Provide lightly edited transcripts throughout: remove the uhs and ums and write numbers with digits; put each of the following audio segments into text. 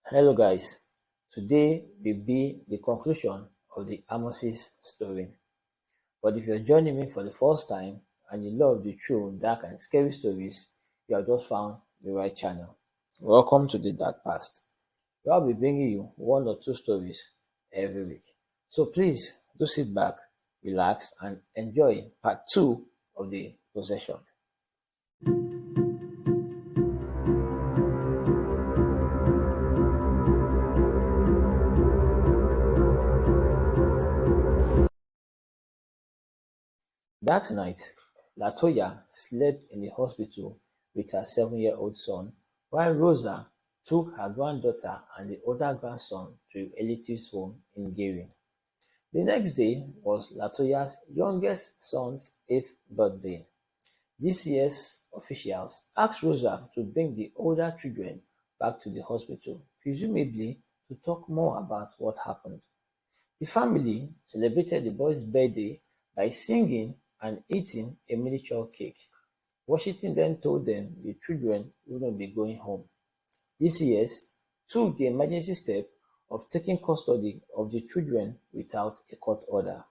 Hello guys, today will be the conclusion of the Amosis story. But if you're joining me for the first time and you love the true, dark and scary stories, you have just found the right channel. Welcome to the Dark Past, where I'll be bringing you one or two stories every week. So please do sit back, relax and enjoy part 2 of the possession. That night, Latoya slept in the hospital with her 7-year-old son, while Rosa took her granddaughter and the older grandson to a relative's home in Gary. The next day was Latoya's youngest son's 8th birthday. This year's officials asked Rosa to bring the older children back to the hospital, presumably to talk more about what happened. The family celebrated the boy's birthday by singing and eating a miniature cake. Washington then told them the children wouldn't be going home. DCS took the emergency step of taking custody of the children without a court order.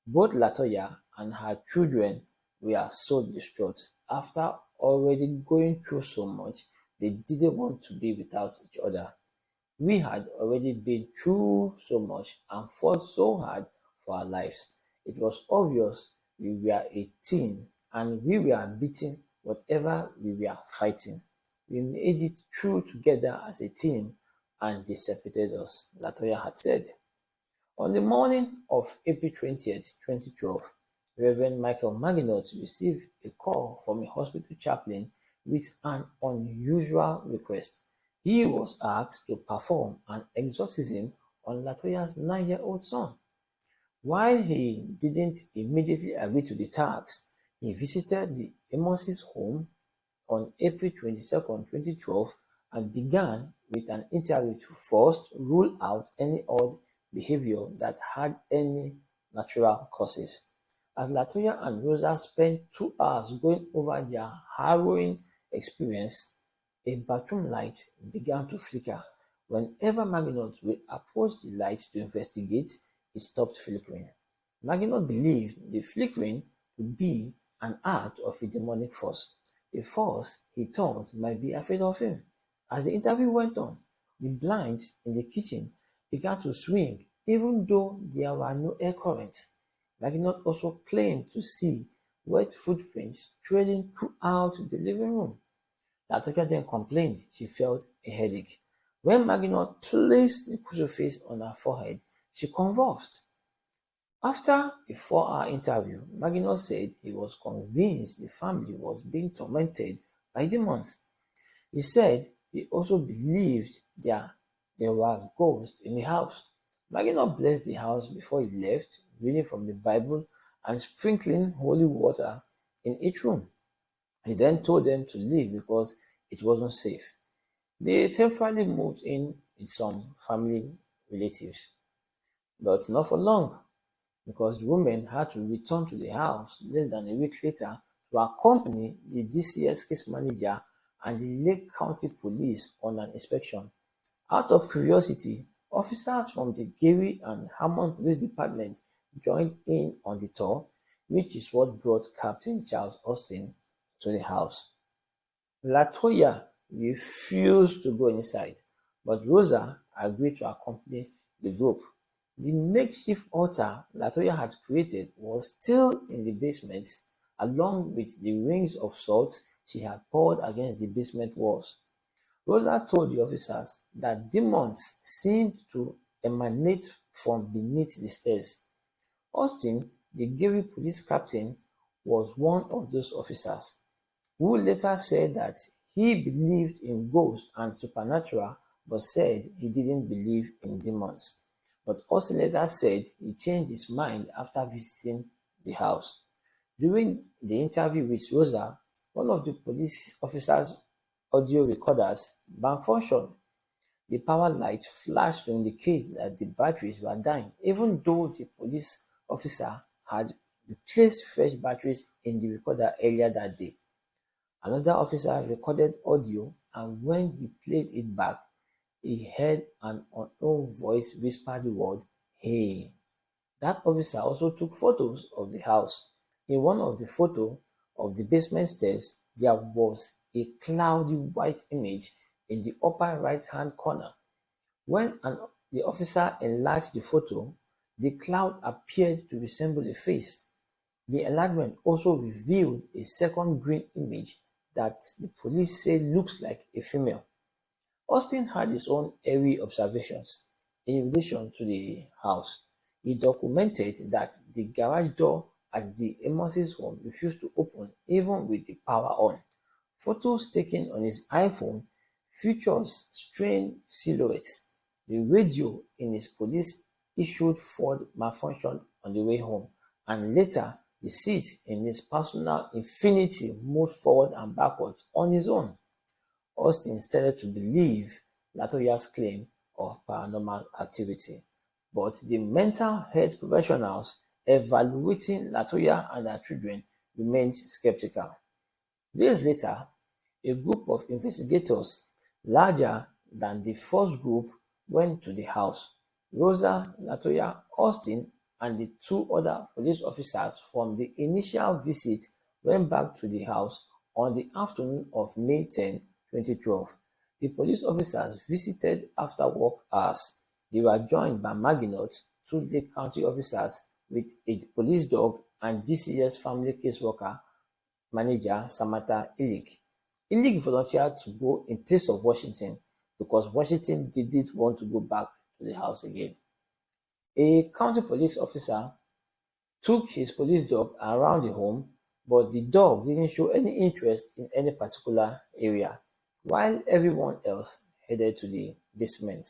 Both Latoya and her children were so distraught after already going through so much they didn't want to be without each other. We had already been through so much and fought so hard for our lives. It was obvious we were a team and we were beating whatever we were fighting. We made it through together as a team and they separated us, Latoya had said. On the morning of April 20th, 2012, Reverend Michael Maginot received a call from a hospital chaplain with an unusual request. He was asked to perform an exorcism on Latoya's 9-year-old son. While he didn't immediately agree to the task, he visited the Amos' home on April 22nd, 2012 and began with an interview to first rule out any odd behavior that had any natural causes. As Latoya and Rosa spent 2 hours going over their harrowing experience, a bathroom light began to flicker. Whenever Maginot would approach the light to investigate, it stopped flickering. Maginot believed the flickering to be an act of a demonic force, a force he thought might be afraid of him. As the interview went on, the blinds in the kitchen began to swing even though there were no air currents. Maginot also claimed to see wet footprints trailing throughout the living room. Latoya then complained she felt a headache. When Maginot placed the crucifix on her forehead, she convulsed. After a 4-hour interview, Maginot said he was convinced the family was being tormented by demons. He said he also believed there were ghosts in the house. Maginot blessed the house before he left, reading from the Bible and sprinkling holy water in each room. He then told them to leave because it wasn't safe. They temporarily moved in with some family relatives, but not for long, because the women had to return to the house less than a week later to accompany the DCS case manager and the Lake County Police on an inspection. Out of curiosity, officers from the Gary and Hammond Police Department joined in on the tour, which is what brought Captain Charles Austin to the house. Latoya refused to go inside, but Rosa agreed to accompany the group. The makeshift altar Latoya had created was still in the basement, along with the rings of salt she had poured against the basement walls. Rosa told the officers that demons seemed to emanate from beneath the stairs. Austin, the Gary police captain, was one of those officers, who later said that he believed in ghosts and supernatural but said he didn't believe in demons. But Austin later said he changed his mind after visiting the house. During the interview with Rosa, one of the police officers' audio recorders malfunctioned. The power light flashed to indicate that the batteries were dying, even though the police officer had replaced fresh batteries in the recorder earlier that day. Another officer recorded audio, and when he played it back, he heard an unknown voice whisper the word, "Hey." That officer also took photos of the house. In one of the photos of the basement stairs, there was a cloudy white image in the upper right-hand corner. When the officer enlarged the photo, the cloud appeared to resemble a face. The enlargement also revealed a second green image that the police say looks like a female. Austin had his own eerie observations in relation to the house. He documented that the garage door at the Amos's home refused to open even with the power on. Photos taken on his iPhone features strange silhouettes. The radio in his police-issued Ford malfunctioned on the way home, and later the seat in his personal Infiniti moved forward and backwards on his own. Austin started to believe Latoya's claim of paranormal activity, but the mental health professionals evaluating Latoya and her children remained skeptical. Days later, a group of investigators larger than the first group went to the house. Rosa, Latoya, Austin, and the two other police officers from the initial visit went back to the house on the afternoon of May 10, 2012. The police officers visited after work hours. They were joined by Maginot, two Lake County officers with a police dog, and DCS family caseworker manager Samantha Illich. Illich volunteered to go in place of Washington because Washington didn't want to go back to the house again. A county police officer took his police dog around the home, but the dog didn't show any interest in any particular area, while everyone else headed to the basement.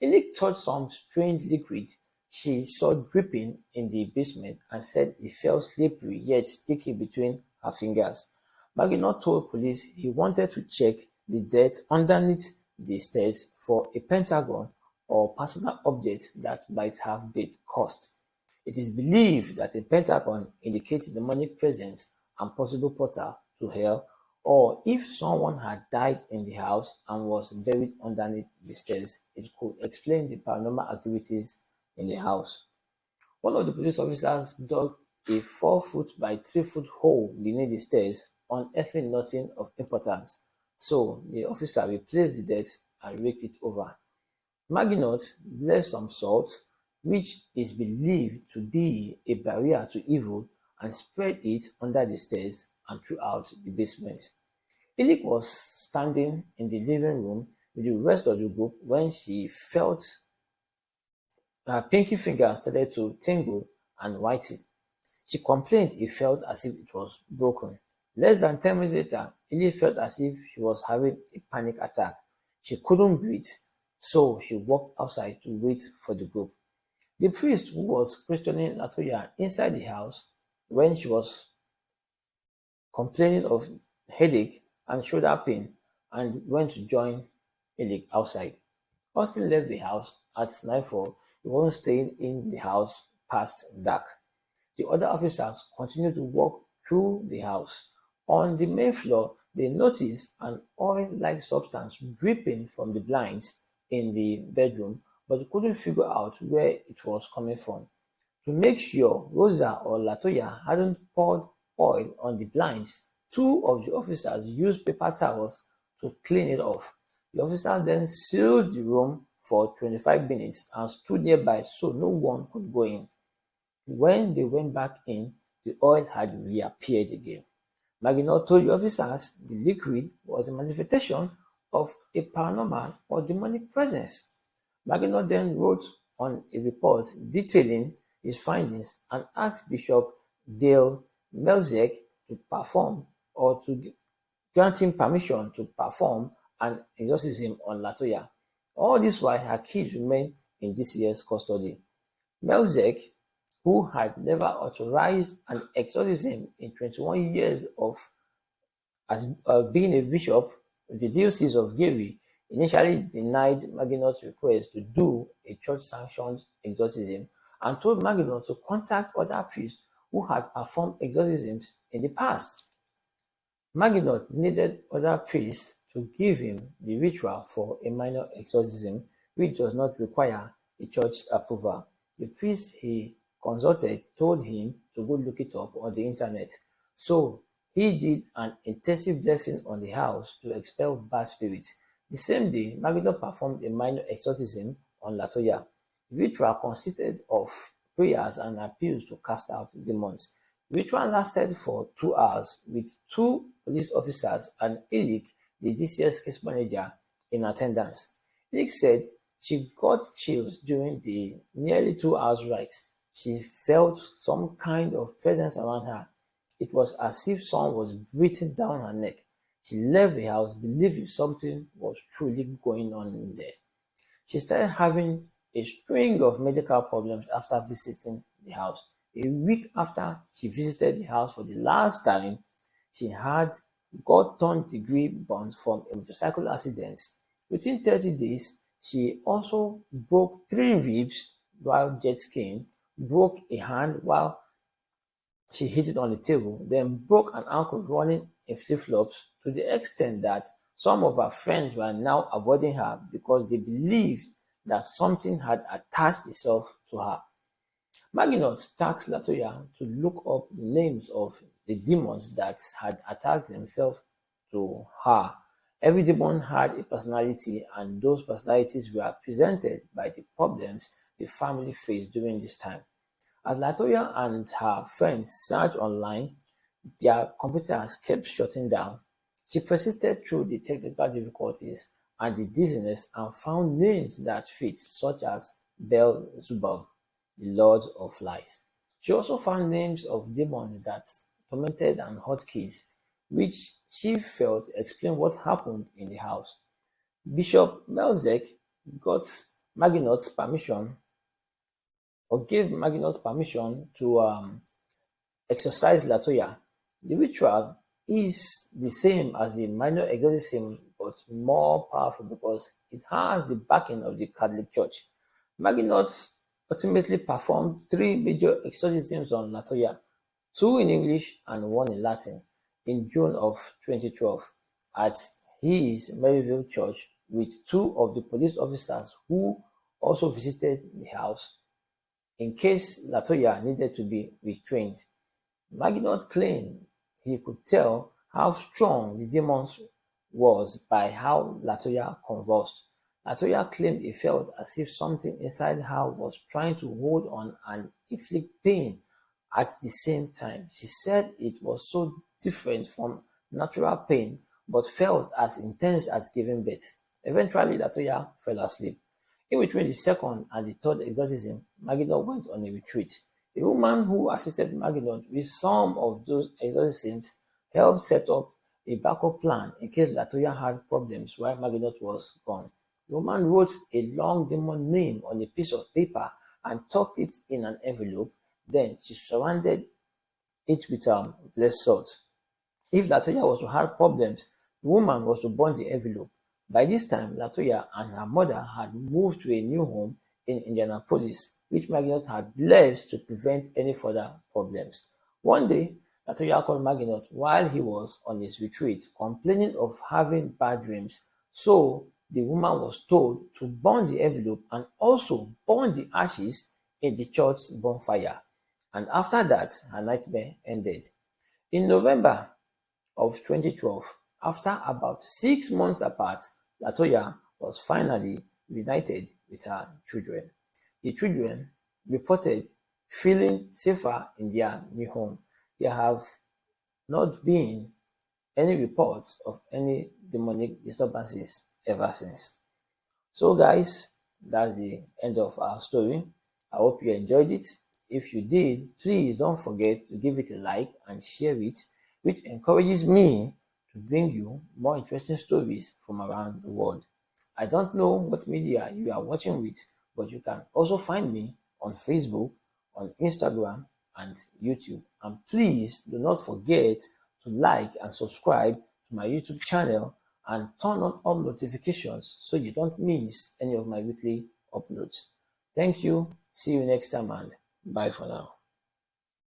Illich touched some strange liquid she saw dripping in the basement and said it felt slippery yet sticky between her fingers. Maginot told police he wanted to check the dirt underneath the stairs for a pentagon or personal objects that might have been cursed. It is believed that a pentagon indicates demonic presence and possible portal to hell, or if someone had died in the house and was buried underneath the stairs, it could explain the paranormal activities in the house. One of the police officers dug a 4-foot by 3-foot hole beneath the stairs, unearthing nothing of importance, so the officer replaced the dirt and raked it over. Maginot blessed some salt, which is believed to be a barrier to evil, and spread it under the stairs and throughout the basement. Illich was standing in the living room with the rest of the group when she felt her pinky finger started to tingle and whiten. She complained it felt as if it was broken. Less than 10 minutes later, Illich felt as if she was having a panic attack. She couldn't breathe, so she walked outside to wait for the group. The priest, who was questioning Latoya inside the house when she was complaining of headache and shoulder pain, and went to join Illich outside. Austin left the house at nightfall. He wasn't staying in the house past dark. The other officers continued to walk through the house. On the main floor, they noticed an oil-like substance dripping from the blinds in the bedroom, but couldn't figure out where it was coming from. To make sure Rosa or Latoya hadn't poured oil on the blinds, two of the officers used paper towels to clean it off. The officers then sealed the room for 25 minutes and stood nearby so no one could go in. When they went back in, the oil had reappeared again. Maginot told the officers the liquid was a manifestation of a paranormal or demonic presence. Maginot then wrote on a report detailing his findings and asked Bishop Dale Melzek to perform or to grant him permission to perform an exorcism on Latoya. All this while her kids remained in DCS custody. Melzek, who had never authorized an exorcism in 21 years as being a bishop of the Diocese of Gary, initially denied Maginot's request to do a church-sanctioned exorcism and told Maginot to contact other priests who had performed exorcisms in the past. Maginot needed other priests to give him the ritual for a minor exorcism which does not require a church approval. The priest he consulted told him to go look it up on the internet. So he did an intensive blessing on the house to expel bad spirits. The same day, Maginot performed a minor exorcism on Latoya. The ritual consisted of prayers and appeals to cast out demons. The ritual lasted for 2 hours with 2 police officers and Illich, the DCS case manager, in attendance. Illich said she got chills during the nearly 2 hours rite. She felt some kind of presence around her. It was as if someone was breathing down her neck. She left the house believing something was truly going on in there. She started having a string of medical problems after visiting the house. A week after she visited the house for the last time, she had got third-degree burns from a motorcycle accident. Within 30 days, she also broke 3 ribs while jet skiing, broke a hand while she hit it on the table, then broke an ankle running in flip-flops to the extent that some of her friends were now avoiding her because they believed that something had attached itself to her. Maginot tasked Latoya to look up the names of the demons that had attached themselves to her. Every demon had a personality, and those personalities were presented by the problems the family faced during this time. As Latoya and her friends searched online, their computers kept shutting down. She persisted through the technical difficulties and the dizziness and found names that fit, such as Beelzebub, the Lord of Lies. She also found names of demons that tormented and hurt kids, which she felt explained what happened in the house. Bishop Melzek got Maginot's permission or gave Maginot permission to exorcise Latoya. The ritual is the same as the minor exorcism but more powerful because it has the backing of the Catholic Church. Maginot ultimately performed 3 major exorcisms on Latoya, 2 in English and 1 in Latin, in June of 2012 at his Maryville church with 2 of the police officers who also visited the house in case Latoya needed to be retrained. Maginot claimed he could tell how strong the demons was by how Latoya convulsed. Latoya claimed he felt as if something inside her was trying to hold on and inflict pain at the same time. She said it was so different from natural pain but felt as intense as giving birth. Eventually, Latoya fell asleep. In between the second and the third exorcism, Maginot went on a retreat. A woman who assisted Maginot with some of those exorcisms helped set up a backup plan in case Latoya had problems while Maginot was gone. The woman wrote a long demon name on a piece of paper and tucked it in an envelope. Then she surrounded it with blessed salt. If Latoya was to have problems, the woman was to burn the envelope. By this time, Latoya and her mother had moved to a new home in Indianapolis, which Maginot had blessed to prevent any further problems. One day, Latoya called Maginot while he was on his retreat, complaining of having bad dreams. So the woman was told to burn the envelope and also burn the ashes in the church bonfire. And after that, her nightmare ended. In November of 2012, after about 6 months apart, Latoya was finally reunited with her children. The children reported feeling safer in their new home. There have not been any reports of any demonic disturbances ever since. So guys, that's the end of our story. I hope you enjoyed it. If you did, please don't forget to give it a like and share it, which encourages me to bring you more interesting stories from around the world. I don't know what media you are watching with, but you can also find me on Facebook, on Instagram, and YouTube. And please do not forget to like and subscribe to my YouTube channel and turn on all notifications so you don't miss any of my weekly uploads. Thank you. See you next time and bye for now.